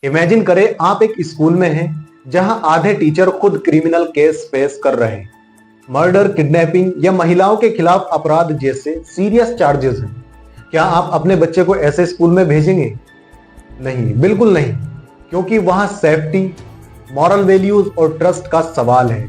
Imagine करें आप एक स्कूल में हैं जहां आधे टीचर खुद क्रिमिनल केस फेस कर रहे हैं। मर्डर, किडनैपिंग या महिलाओं के खिलाफ अपराध जैसे सीरियस चार्जेस हैं। क्या आप अपने बच्चे को ऐसे स्कूल में भेजेंगे? नहीं, बिल्कुल नहीं, क्योंकि वहां सेफ्टी, मॉरल वैल्यूज और ट्रस्ट का सवाल है।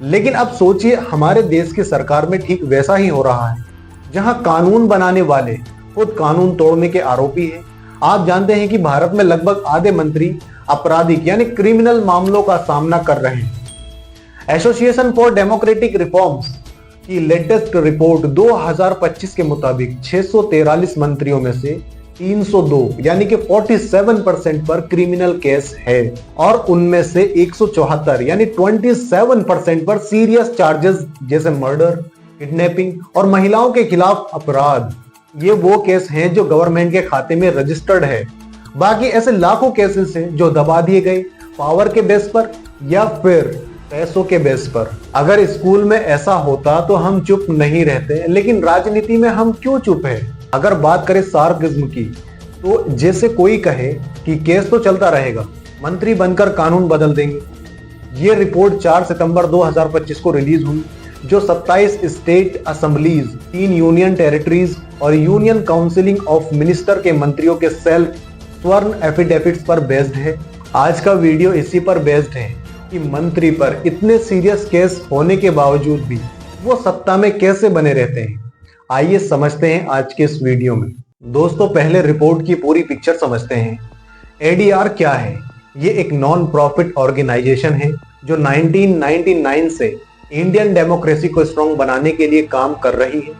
लेकिन अब सोचिए, हमारे देश की सरकार में ठीक वैसा ही हो रहा है, जहां कानून बनाने वाले खुद कानून तोड़ने के आरोपी हैं। आप जानते हैं कि भारत में लगभग आधे मंत्री आपराधिक यानी क्रिमिनल मामलों का सामना कर रहे हैं। एसोसिएशन फॉर डेमोक्रेटिक रिफॉर्म्स की लेटेस्ट रिपोर्ट 2025 के मुताबिक 643 मंत्रियों में से 302 यानी कि 47% पर क्रिमिनल केस है और उनमें से 174 यानी 27% पर सीरियस चार्जेस जैसे मर्डर, किडनैपिंग और महिलाओं के खिलाफ अपराध। ये वो केस हैं जो गवर्नमेंट के खाते में रजिस्टर्ड है। बाकी ऐसे लाखों केसेस हैं जो दबा दिए गए पावर के बेस पर या फिर पैसों के बेस पर। अगर स्कूल में ऐसा होता तो हम चुप नहीं रहते, लेकिन राजनीति में हम क्यों चुप है? अगर बात करें सार्किज्म की, तो जैसे कोई कहे कि केस तो चलता रहेगा, मंत्री बनकर कानून बदल देंगे। ये रिपोर्ट 4 सितंबर 2025 को रिलीज हुई, जो 27 स्टेट असेंबलीज, 3 यूनियन टेरिटरीज और यूनियन काउंसिलिंग ऑफ मिनिस्टर के मंत्रियों के सेल्फ स्वर्ण एफिडेविट्स पर बेस्ड है। आज का वीडियो इसी पर बेस्ड है कि मंत्री पर इतने सीरियस केस होने के बावजूद भी वो सत्ता में कैसे बने रहते हैं। आइए समझते हैं आज के इस वीडियो में। दोस्तों, पहले रिपोर्ट की पूरी पिक्चर समझते हैं। एडीआर क्या है? ये एक नॉन प्रॉफिट ऑर्गेनाइजेशन है जो 1999 से इंडियन डेमोक्रेसी को स्ट्रॉन्ग बनाने के लिए काम कर रही है।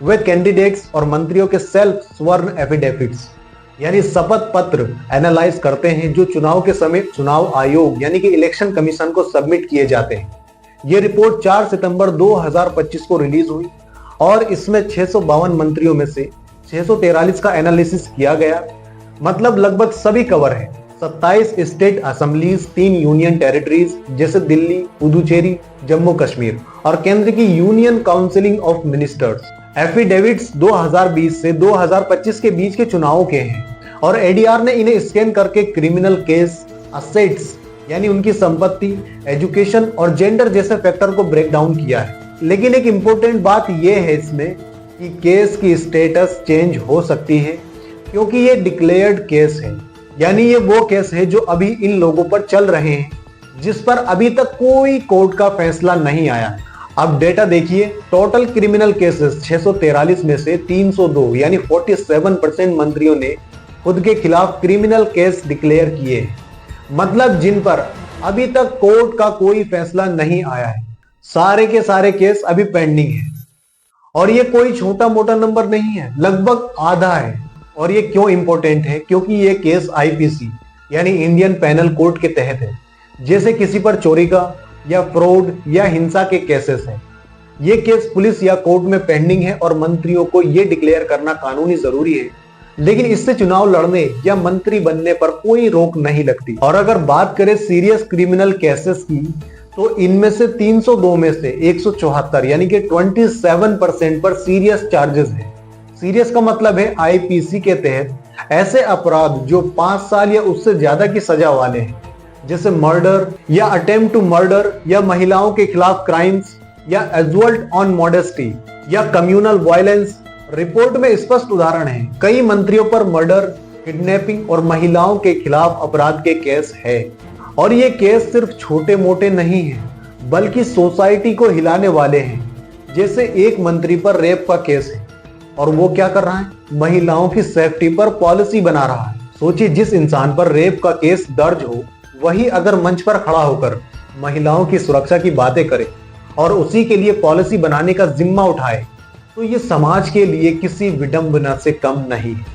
वे कैंडिडेट्स और मंत्रियों के सेल्फ स्वर्ण एफिडेविट्स यानी शपथ पत्र एनालाइज करते हैं, जो चुनाव के समय चुनाव आयोग यानी कि इलेक्शन कमीशन को सबमिट किए जाते हैं। यह रिपोर्ट 4 सितंबर 2025 को रिलीज हुई और इसमें 652 मंत्रियों में से 643 का एनालिसिस किया गया। मतलब लगभग सभी कवर है। 27 स्टेट असेंबलीज, 3 यूनियन टेरिटरीज जैसे दिल्ली, पुदुचेरी, जम्मू कश्मीर और केंद्र की union counselling of ministers. Affidavits 2020 से 2025 के बीच के चुनावों के हैं और एडीआर ने इन्हें स्कैन करके क्रिमिनल केस, असेट्स यानी उनकी संपत्ति, एजुकेशन और जेंडर जैसे फैक्टर को ब्रेक डाउन किया है। लेकिन एक इंपॉर्टेंट बात यह है इसमें कि केस की स्टेटस चेंज हो सकती है, क्योंकि ये डिक्लेयर्ड केस है, यानी ये वो केस है जो अभी इन लोगों पर चल रहे हैं, जिस पर अभी तक कोई कोर्ट का फैसला नहीं आया। अब डेटा देखिए, टोटल क्रिमिनल केसेस 643 में से 302 यानी 47% मंत्रियों ने खुद के खिलाफ क्रिमिनल केस डिक्लेयर किए हैं। मतलब जिन पर अभी तक कोर्ट का कोई फैसला नहीं आया है। सारे के सारे केस अभी पेंडिंग है और ये कोई छोटा मोटा नंबर नहीं है, लगभग आधा है। और ये क्यों इंपॉर्टेंट है? क्योंकि ये केस आईपीसी यानी इंडियन पेनल कोड के तहत है। जैसे किसी पर चोरी का या फ्रॉड या हिंसा के केसेस हैं। ये केस पुलिस या कोर्ट में पेंडिंग है और मंत्रियों को ये डिक्लेयर करना कानूनी जरूरी है, लेकिन इससे चुनाव लड़ने या मंत्री बनने पर कोई रोक नहीं लगती। और अगर बात करें सीरियस क्रिमिनल केसेस की, तो इनमें से 302 में से 174 यानी कि 27% पर सीरियस चार्जेस है। सीरियस का मतलब है आईपीसी के तहत ऐसे अपराध जो 5 साल या उससे ज्यादा की सजा वाले हैं, जैसे मर्डर या अटेम्प्ट टू मर्डर या महिलाओं के खिलाफ क्राइम्स या असॉल्ट ऑन मॉडेस्टी या कम्युनल वायलेंस। रिपोर्ट में स्पष्ट उदाहरण है। कई मंत्रियों पर मर्डर, किडनैपिंग और महिलाओं के खिलाफ अपराध के केस है। और ये केस सिर्फ छोटे मोटे नहीं है, बल्कि सोसाइटी को हिलाने वाले हैं। जैसे एक मंत्री पर रेप का केस है और वो क्या कर रहा है? महिलाओं की सेफ्टी पर पॉलिसी बना रहा है। सोचिए, जिस इंसान पर रेप का केस दर्ज हो, वही अगर मंच पर खड़ा होकर महिलाओं की सुरक्षा की बातें करे और उसी के लिए पॉलिसी बनाने का जिम्मा उठाए, तो ये समाज के लिए किसी विडंबना से कम नहीं है।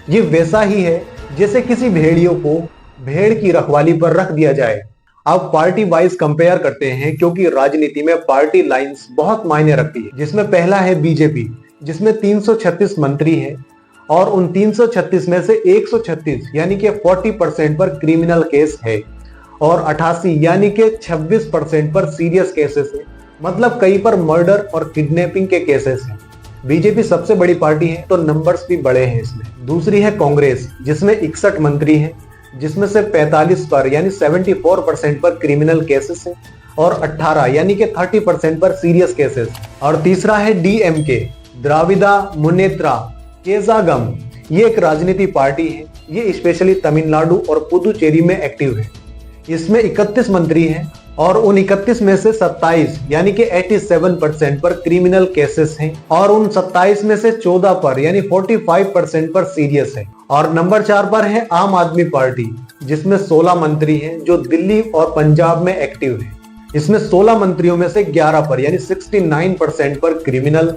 ये वैसा ही है जैसे किसी भेड़ियों को भेड़ की रखवाली पर रख दिया जाए। अब पार्टी वाइज कंपेयर करते हैं, क्योंकि राजनीति में पार्टी लाइंस बहुत मायने रखती है। जिसमें पहला है बीजेपी, जिसमें 336 मंत्री हैं और उन 336 में से 136 यानी कि 40% पर क्रिमिनल केस है और 88 यानी कि 26% पर सीरियस केसेस है। मतलब कई पर मर्डर और किडनैपिंग के केसेस हैं। बीजेपी सबसे बड़ी पार्टी है तो नंबर्स भी बड़े हैं इसमें। दूसरी है कांग्रेस, जिसमें 61 मंत्री हैं, जिसमें से 45 पर यानी 74% पर क्रिमिनल केसेस हैं और 18 यानी कि 30% पर सीरियस केसेस। और तीसरा है डीएमके, द्राविड़ा मुनेत्रा केजागम। ये एक राजनीति पार्टी है, ये स्पेशली तमिलनाडु और पुदुचेरी में एक्टिव है। इसमें 31 मंत्री हैं और उन 31 में से 27 यानी कि 87% पर क्रिमिनल केसेस हैं और उन 27 में से 14 पर यानी 45% पर सीरियस है। और नंबर 4 पर है आम आदमी पार्टी, जिसमें 16 मंत्री हैं जो दिल्ली और पंजाब में एक्टिव है। इसमें 16 मंत्रियों में से 11 पर यानी 69% पर क्रिमिनल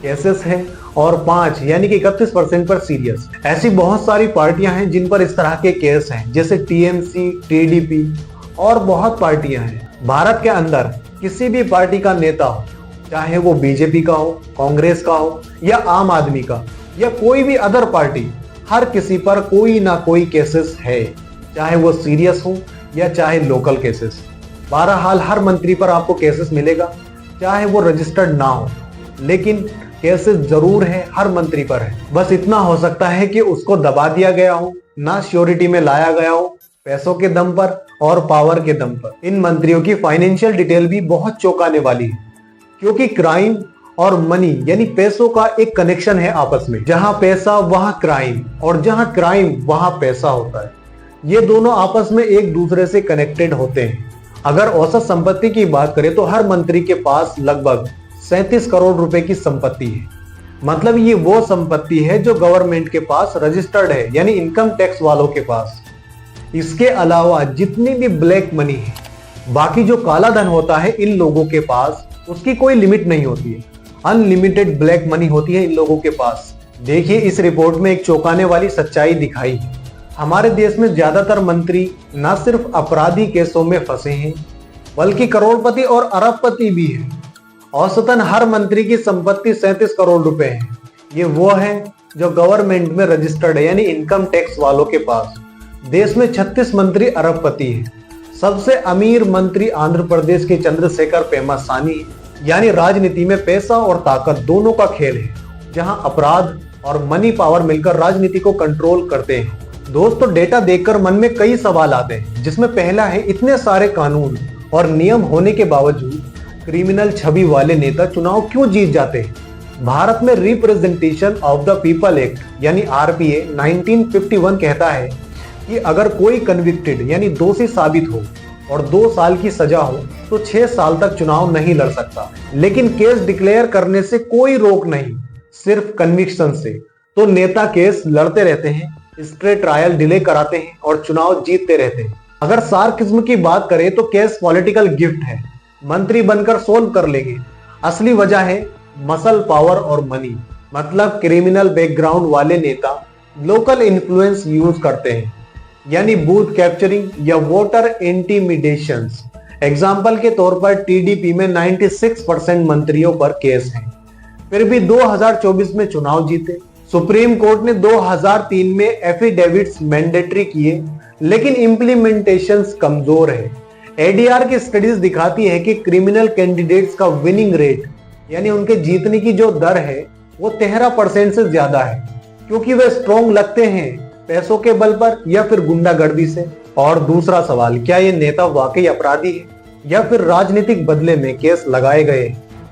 केसेस हैं और 5 यानी कि 31% पर सीरियस। ऐसी बहुत सारी पार्टियां हैं जिन पर इस तरह के केस हैं, जैसे टीएमसी, टीडीपी और बहुत पार्टियां हैं। भारत के अंदर किसी भी पार्टी का नेता हो, चाहे वो बीजेपी का हो, कांग्रेस का हो या आम आदमी का या कोई भी अदर पार्टी, हर किसी पर कोई ना कोई केसेस है, चाहे वो सीरियस हो या चाहे लोकल केसेस। बहरहाल हर मंत्री पर आपको केसेस मिलेगा, चाहे वो रजिस्टर्ड ना हो, लेकिन केसेस जरूर है, हर मंत्री पर है। बस इतना हो सकता है कि उसको दबा दिया गया हो, ना श्योरिटी में लाया गया हो, पैसों के दम पर और पावर के दम पर। इन मंत्रियों की फाइनेंशियल डिटेल भी बहुत चौंकाने वाली है, क्योंकि क्राइम और मनी यानी पैसों का एक कनेक्शन है आपस में। जहां पैसा वहां क्राइम और जहां क्राइम वहां पैसा होता है। ये दोनों आपस में एक दूसरे से कनेक्टेड होते हैं। अगर औसत संपत्ति की बात करें तो हर मंत्री के पास लगभग 37 करोड़ रुपए की संपत्ति है। मतलब ये वो संपत्ति है जो गवर्नमेंट के पास रजिस्टर्ड है, यानी इनकम टैक्स वालों के पास। इसके अलावा जितनी भी ब्लैक मनी है, बाकी जो काला धन होता है इन लोगों के पास, उसकी कोई लिमिट नहीं होती है। अनलिमिटेड ब्लैक मनी होती है इन लोगों के पास। देखिए, इस रिपोर्ट में एक चौंकाने वाली सच्चाई दिखाई है। हमारे देश में ज्यादातर मंत्री न सिर्फ अपराधी केसों में फंसे हैं, बल्कि करोड़पति और अरबपति भी हैं। औसतन हर मंत्री की संपत्ति 37 करोड़ रुपए है। ये वो है जो गवर्नमेंट में रजिस्टर्ड है, यानी इनकम टैक्स वालों के पास। देश में 36 मंत्री अरबपति हैं। सबसे अमीर मंत्री आंध्र प्रदेश के चंद्रशेखर पेमासानी है। यानी राजनीति में पैसा और ताकत दोनों का खेल है, जहां अपराध और मनी पावर मिलकर राजनीति को कंट्रोल करते हैं। दोस्तों, डेटा देखकर मन में कई सवाल आते हैं, जिसमें पहला है, इतने सारे कानून और नियम होने के बावजूद क्रिमिनल छवि वाले नेता चुनाव क्यों जीत जाते हैं? भारत में representation of the people act यानी आरपीए 1951 कहता है कि अगर कोई कन्विक्टेड यानी दोषी साबित हो और 2 साल की सजा हो तो 6 साल तक चुनाव नहीं लड़ सकता। लेकिन केस डिक्लेयर करने से कोई रोक नहीं, सिर्फ कन्विक्शन से। तो नेता केस लड़ते रहते हैं, स्ट्रेट ट्रायल डिले कराते हैं और चुनाव जीतते रहते हैं। अगर सार्किज्म की बात करें तो केस पॉलिटिकल गिफ्ट है, मंत्री बनकर सोल्व कर लेंगे। असली वजह है मसल पावर और मनी। मतलब क्रिमिनल बैकग्राउंड वाले नेता लोकल इन्फ्लुएंस यूज करते हैं, यानी बूथ कैप्चरिंग या वोटर इंटिमिडेशन। एग्जाम्पल के तौर पर टीडीपी में 96% मंत्रियों पर केस है, फिर भी 2024 में चुनाव जीते। सुप्रीम कोर्ट ने 2003 में एफिडेविट्स मैंडेटरी किए, लेकिन इंप्लीमेंटेशंस कमजोर है। एडीआर की स्टडीज दिखाती है कि क्रिमिनल कैंडिडेट्स का विनिंग रेट यानी उनके जीतने की जो दर है वो 13% से ज्यादा है, क्योंकि वे स्ट्रॉन्ग लगते हैं पैसों के बल पर या फिर गुंडागर्दी से। और दूसरा सवाल, क्या ये नेता वाकई अपराधी है या फिर राजनीतिक बदले में केस लगाए गए?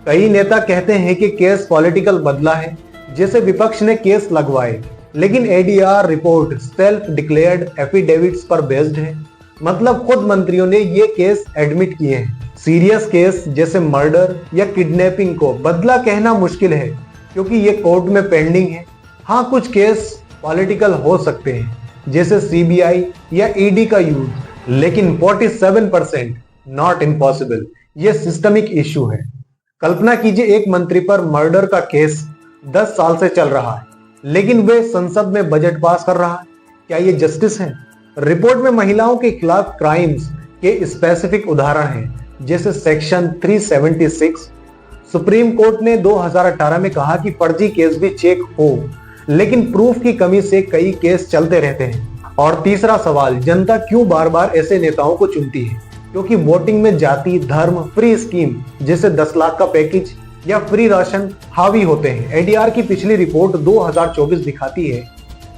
कई नेता कहते हैं कि केस पॉलिटिकल बदला है, जैसे विपक्ष ने केस लगवाए, लेकिन ADR report self declared affidavits पर बेस्ड है। मतलब खुद मंत्रियों ने ये केस एडमिट किए हैं। सीरियस केस जैसे मर्डर या किडनैपिंग को बदला कहना मुश्किल है, क्योंकि ये कोर्ट में पेंडिंग है। हाँ, कुछ केस पॉलिटिकल हो सकते हैं, जैसे सीबीआई या ईडी का यूज, लेकिन 47% नॉट इम्पॉसिबल। ये सिस्टमिक इश्यू है। कल्पना कीजिए, एक मंत्री पर मर्डर का केस 10 साल से चल रहा है, लेकिन वे संसद में बजट पास कर रहा है। क्या ये जस्टिस है? रिपोर्ट में महिलाओं के खिलाफ क्राइम्स के स्पेसिफिक उदाहरण हैं, जैसे सेक्शन 376। सुप्रीम कोर्ट ने 2018 में कहा कि फर्जी केस भी चेक हो, लेकिन प्रूफ की कमी से कई केस चलते रहते हैं। और तीसरा सवाल, जनता क्यों बार बार ऐसे नेताओं को चुनती है? क्योंकि वोटिंग में जाति, धर्म, फ्री स्कीम जैसे 10 लाख का पैकेज या फ्री राशन हावी होते हैं। एडीआर की पिछली रिपोर्ट 2024 दिखाती है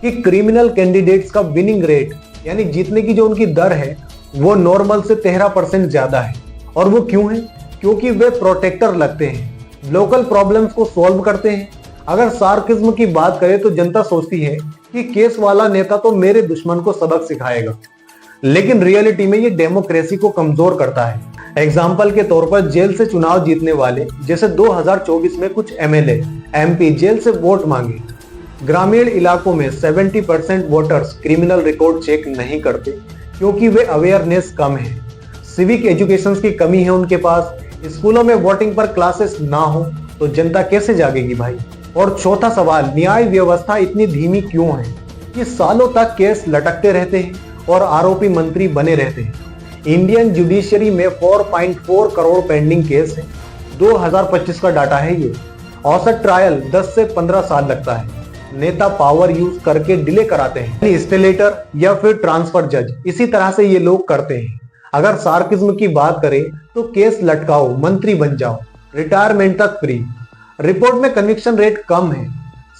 कि क्रिमिनल कैंडिडेट्स का विनिंग रेट यानी जीतने की जो उनकी दर है वो नॉर्मल से 13% ज्यादा है। और वो क्यों है? क्योंकि वे प्रोटेक्टर लगते हैं, लोकल प्रॉब्लम्स को सॉल्व करते हैं। अगर सार्किज्म की बात करें तो जनता सोचती है कि केस वाला नेता तो मेरे दुश्मन को सबक सिखाएगा, लेकिन रियलिटी में ये डेमोक्रेसी को कमजोर करता है। एग्जाम्पल के तौर पर जेल से चुनाव जीतने वाले, जैसे 2024 में कुछ एमएलए एमपी जेल से वोट मांगे। ग्रामीण इलाकों में 70% वोटर्स क्रिमिनल रिकॉर्ड चेक नहीं करते क्योंकि वे अवेयरनेस कम है, सिविक एजुकेशन की कमी है उनके पास। स्कूलों में वोटिंग पर क्लासेस ना हो तो जनता कैसे जागेगी भाई? और चौथा सवाल, न्याय व्यवस्था इतनी धीमी क्यों है कि सालों तक केस लटकते रहते हैं और आरोपी मंत्री बने रहते हैं। इंडियन जुडिशरी में 4.4 करोड़ पेंडिंग केस है। 2025 का डाटा है ये। औसत ट्रायल 10 से 15 साल लगता है। नेता पावर यूज करके डिले कराते हैं, स्टेलेटर या फिर ट्रांसफर जज, इसी तरह से ये लोग करते हैं। अगर सार्किज्म की बात करें तो केस लटकाओ, मंत्री बन जाओ, रिटायरमेंट तक फ्री। रिपोर्ट में कन्विक्शन रेट कम है,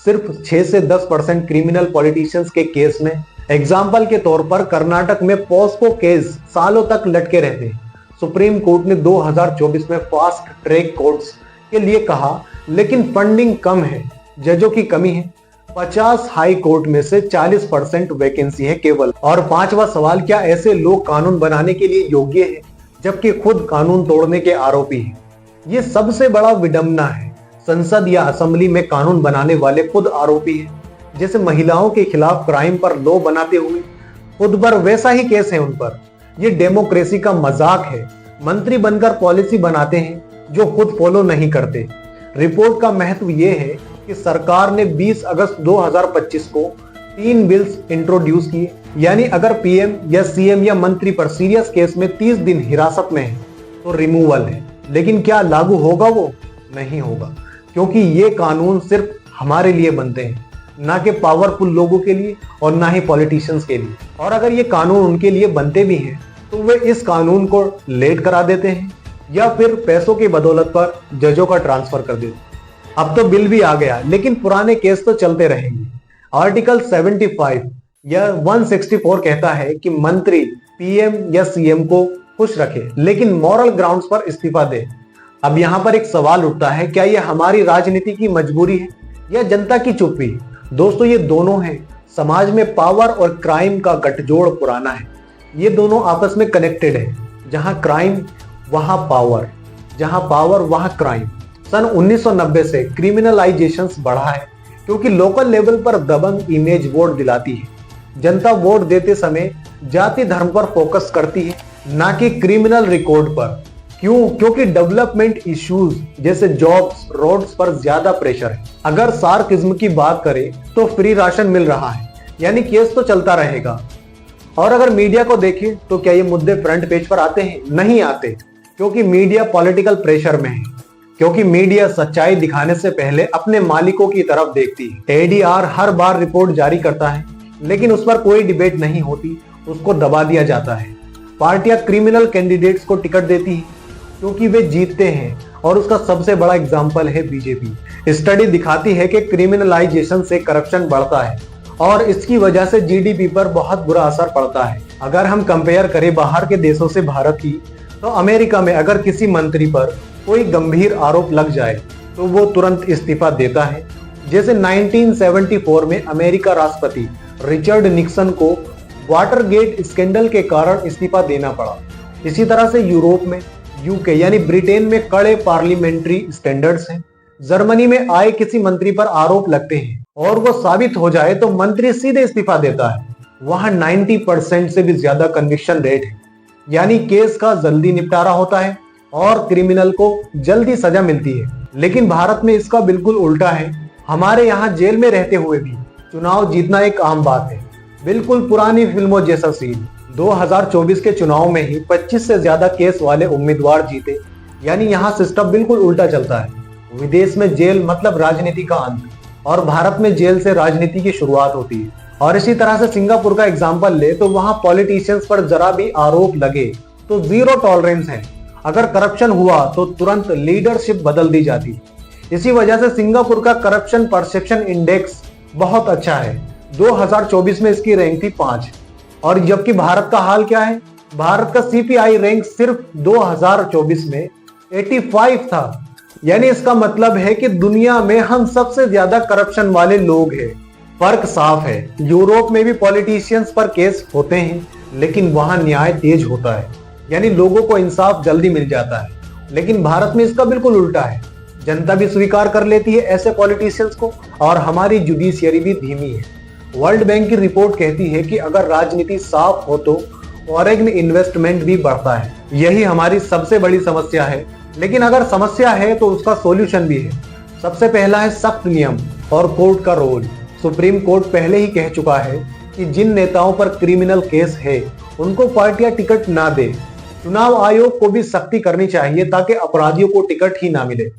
सिर्फ 6 से 10% क्रिमिनल पॉलिटिशियंस के केस में। एग्जाम्पल के तौर पर कर्नाटक में पॉस्को केस सालों तक लटके रहते हैं। सुप्रीम कोर्ट ने 2024 में फास्ट ट्रैक कोर्ट्स के लिए कहा, लेकिन फंडिंग कम है, जजों की कमी है। 50 हाई कोर्ट में से 40% वैकेंसी है केवल। और पांचवा सवाल, क्या ऐसे लोग कानून बनाने के लिए योग्य हैं जबकि खुद कानून तोड़ने के आरोपी हैं? ये सबसे बड़ा विडंबना है। संसद या असेंबली में कानून बनाने वाले खुद आरोपी हैं। जैसे महिलाओं के खिलाफ क्राइम पर लॉ बनाते हुए खुद पर वैसा ही केस है उन पर। ये डेमोक्रेसी का मजाक है। मंत्री बनकर पॉलिसी बनाते हैं जो खुद फॉलो नहीं करते। रिपोर्ट का महत्व ये है कि सरकार ने 20 अगस्त 2025 को 3 बिल्स इंट्रोड्यूस किए, यानी अगर पीएम या सीएम या मंत्री पर सीरियस केस में 30 दिन हिरासत में है तो रिमूवल है। लेकिन क्या लागू होगा? वो नहीं होगा, क्योंकि ये कानून सिर्फ हमारे लिए बनते हैं, ना कि पावरफुल लोगों के लिए और ना ही पॉलिटिशियंस के लिए। और अगर ये कानून उनके लिए बनते भी हैं तो वे इस कानून को लेट करा देते हैं या फिर पैसों की बदौलत पर जजों का ट्रांसफर कर देते हैं। अब तो बिल भी आ गया, लेकिन पुराने केस तो चलते रहेंगे। आर्टिकल 75 या 164 कहता है कि मंत्री पीएम या सीएम को खुश रखे, लेकिन मॉरल ग्राउंड्स पर इस्तीफा दे। अब यहाँ पर एक सवाल उठता है, क्या यह हमारी राजनीति की मजबूरी है या जनता की चुप्पी? दोस्तों, ये दोनों हैं। समाज में पावर और क्राइम का गठजोड़ पुराना है। ये दोनों आपस में कनेक्टेड है। जहां क्राइम वहां पावर, जहां पावर वहां क्राइम। सन 1990 से क्रिमिनलाइजेशन बढ़ा है क्योंकि लोकल लेवल पर दबंग इमेज वोट दिलाती है। जनता वोट देते समय जाति धर्म पर फोकस करती है, ना कि क्रिमिनल रिकॉर्ड पर। क्यों? क्योंकि डेवलपमेंट इश्यूज जैसे जॉब्स, रोड्स पर ज्यादा प्रेशर है। अगर सार्किज्म की बात करें तो फ्री राशन मिल रहा है, यानी केस तो चलता रहेगा। और अगर मीडिया को देखें तो क्या ये मुद्दे फ्रंट पेज पर आते हैं? नहीं आते, क्योंकि मीडिया पॉलिटिकल प्रेशर में है। क्योंकि मीडिया सच्चाई दिखाने से पहले अपने मालिकों की तरफ देखती है। एडीआर हर बार रिपोर्ट जारी करता है, लेकिन उस पर कोई डिबेट नहीं होती, उसको दबा दिया जाता है। पार्टियां क्रिमिनल कैंडिडेट्स को टिकट देती हैं क्योंकि वे जीतते हैं, और उसका सबसे बड़ा एग्जाम्पल है बीजेपी। स्टडी दिखाती है कि क्रिमिनलाइजेशन से करप्शन बढ़ता है और इसकी वजह से जीडीपी पर बहुत बुरा असर पड़ता है। अगर हम कंपेयर करें बाहर के देशों से भारत की, तो अमेरिका में अगर किसी मंत्री पर कोई गंभीर आरोप लग जाए तो वो तुरंत इस्तीफा देता है। जैसे 1974 में अमेरिका राष्ट्रपति रिचर्ड निक्सन को वाटरगेट स्कैंडल के कारण इस्तीफा देना पड़ा। इसी तरह से यूरोप में, यूके यानी ब्रिटेन में कड़े पार्लियामेंट्री स्टैंडर्ड्स हैं। जर्मनी में आए किसी मंत्री पर आरोप लगते हैं और वो साबित हो जाए तो मंत्री सीधे इस्तीफा देता है। वहां 90% से भी ज्यादा कन्विक्शन रेट है, यानी केस का जल्दी निपटारा होता है और क्रिमिनल को जल्दी सजा मिलती है। लेकिन भारत में इसका बिल्कुल उल्टा है। हमारे यहाँ जेल में रहते हुए भी चुनाव जीतना एक आम बात है, बिल्कुल पुरानी फिल्मों जैसा सीन। 2024 के चुनाव में ही 25 से ज्यादा केस वाले उम्मीदवार जीते, यानी यहाँ सिस्टम बिल्कुल उल्टा चलता है। विदेश में जेल मतलब राजनीति का अंत, और भारत में जेल से राजनीति की शुरुआत होती है। और इसी तरह से सिंगापुर का एग्जाम्पल ले तो वहां पॉलिटिशियंस पर जरा भी आरोप लगे तो जीरो टॉलरेंस है। अगर करप्शन हुआ तो तुरंत लीडरशिप बदल दी जाती। इसी वजह से सिंगापुर का करप्शन परसेप्शन इंडेक्स बहुत अच्छा है। 2024 में इसकी रैंक थी 5। और जबकि भारत का हाल क्या है? भारत का सीपीआई रैंक सिर्फ 2024 में 85 था। यानी इसका मतलब है कि दुनिया में हम सबसे ज्यादा करप्शन वाले लोग हैं। फर्क साफ है, यूरोप में भी पॉलिटिशियंस पर केस होते हैं, लेकिन वहां न्याय तेज होता है, यानी लोगों को इंसाफ जल्दी मिल जाता है। लेकिन भारत में इसका बिल्कुल उल्टा है, जनता भी स्वीकार कर लेती है ऐसे पॉलिटिशियंस को और हमारी जुडिशियरी भी धीमी है। वर्ल्ड बैंक की रिपोर्ट कहती है कि अगर राजनीति साफ हो तो फॉरेन इन्वेस्टमेंट भी बढ़ता है। यही हमारी सबसे बड़ी समस्या है, लेकिन अगर समस्या है तो उसका सॉल्यूशन भी है। सबसे पहला है सख्त नियम और कोर्ट का रोल। सुप्रीम कोर्ट पहले ही कह चुका है कि जिन नेताओं पर क्रिमिनल केस है उनको पार्टियां टिकट ना दे। चुनाव आयोग को भी सख्ती करनी चाहिए ताकि अपराधियों को टिकट ही ना मिले।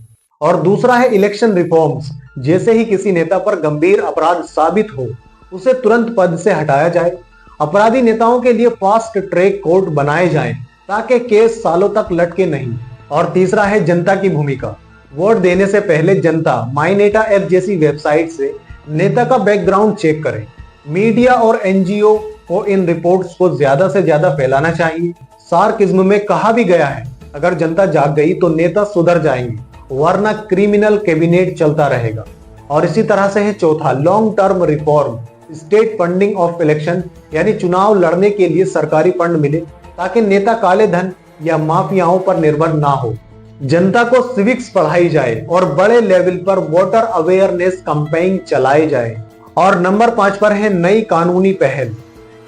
और दूसरा है इलेक्शन रिफॉर्म्स। जैसे ही किसी नेता पर गंभीर अपराध साबित हो उसे तुरंत पद से हटाया जाए। अपराधी नेताओं के लिए फास्ट ट्रैक कोर्ट बनाए जाएं ताकि केस सालों तक लटके नहीं। और तीसरा है जनता की भूमिका। वोट देने से पहले जनता माई नेता ऐप जैसी वेबसाइट से नेता का बैकग्राउंड चेक करे। मीडिया और एनजीओ को इन रिपोर्ट्स को ज्यादा से ज्यादा फैलाना चाहिए। सार्किज्म में कहा भी गया है, अगर जनता जाग गई तो नेता सुधर जाएंगे, वरना क्रिमिनल कैबिनेट चलता रहेगा। और इसी तरह से है चौथा, long term reform. State funding of election, यानी चुनाव लड़ने के लिए सरकारी फंड मिले ताकि नेता काले धन या माफियाओं पर निर्भर ना हो। जनता को सिविक्स पढ़ाई जाए और बड़े लेवल पर वोटर अवेयरनेस कैंपेन चलाए जाए। और नंबर 5 पर है नई कानूनी पहल,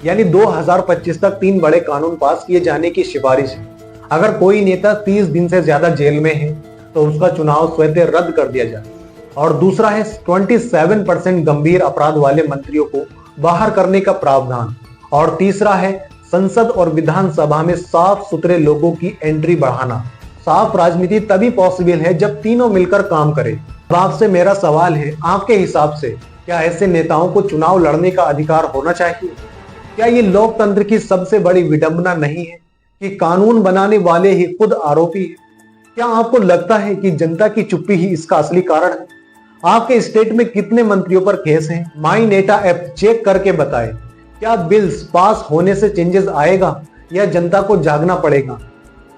यानी 2025 तक 3 बड़े कानून पास किए जाने की सिफारिश है। अगर कोई नेता 30 दिन से ज्यादा जेल में है तो उसका चुनाव स्वतः रद्द कर दिया जाए। और दूसरा है 27% गंभीर अपराध वाले मंत्रियों को बाहर करने का प्रावधान। और तीसरा है संसद और विधानसभा में साफ सुथरे लोगों की एंट्री बढ़ाना। साफ राजनीति तभी पॉसिबल है जब तीनों मिलकर काम करें। अब आपसे मेरा सवाल है, आपके हिसाब से क्या ऐसे नेताओं को चुनाव लड़ने का अधिकार होना चाहिए? क्या ये लोकतंत्र की सबसे बड़ी विडंबना नहीं है कि कानून बनाने वाले ही खुद आरोपी हैं? क्या आपको लगता है कि जनता की चुप्पी ही इसका असली कारण है? आपके स्टेट में कितने मंत्रियों पर केस हैं? माई नेता ऐप चेक करके बताएं। क्या बिल्स पास होने से चेंजेस आएगा या जनता को जागना पड़ेगा?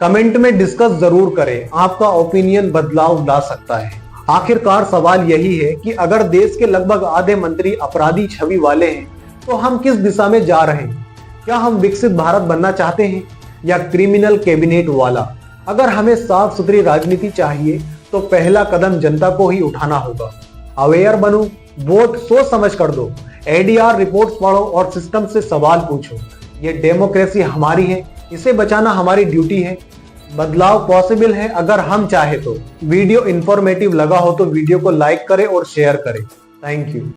कमेंट में डिस्कस जरूर करें, आपका ओपिनियन बदलाव ला सकता है। आखिरकार सवाल यही है कि अगर देश के लगभग आधे मंत्री अपराधी छवि वाले हैं तो हम किस दिशा में जा रहे हैं? क्या हम विकसित भारत बनना चाहते हैं या क्रिमिनल कैबिनेट वाला? अगर हमें साफ सुथरी राजनीति चाहिए तो पहला कदम जनता को ही उठाना होगा। अवेयर बनो, वोट सोच समझ कर दो, एडीआर रिपोर्ट्स पढ़ो और सिस्टम से सवाल पूछो। ये डेमोक्रेसी हमारी है, इसे बचाना हमारी ड्यूटी है। बदलाव पॉसिबल है अगर हम चाहे तो। वीडियो इंफॉर्मेटिव लगा हो तो वीडियो को लाइक करें और शेयर करें। Thank you.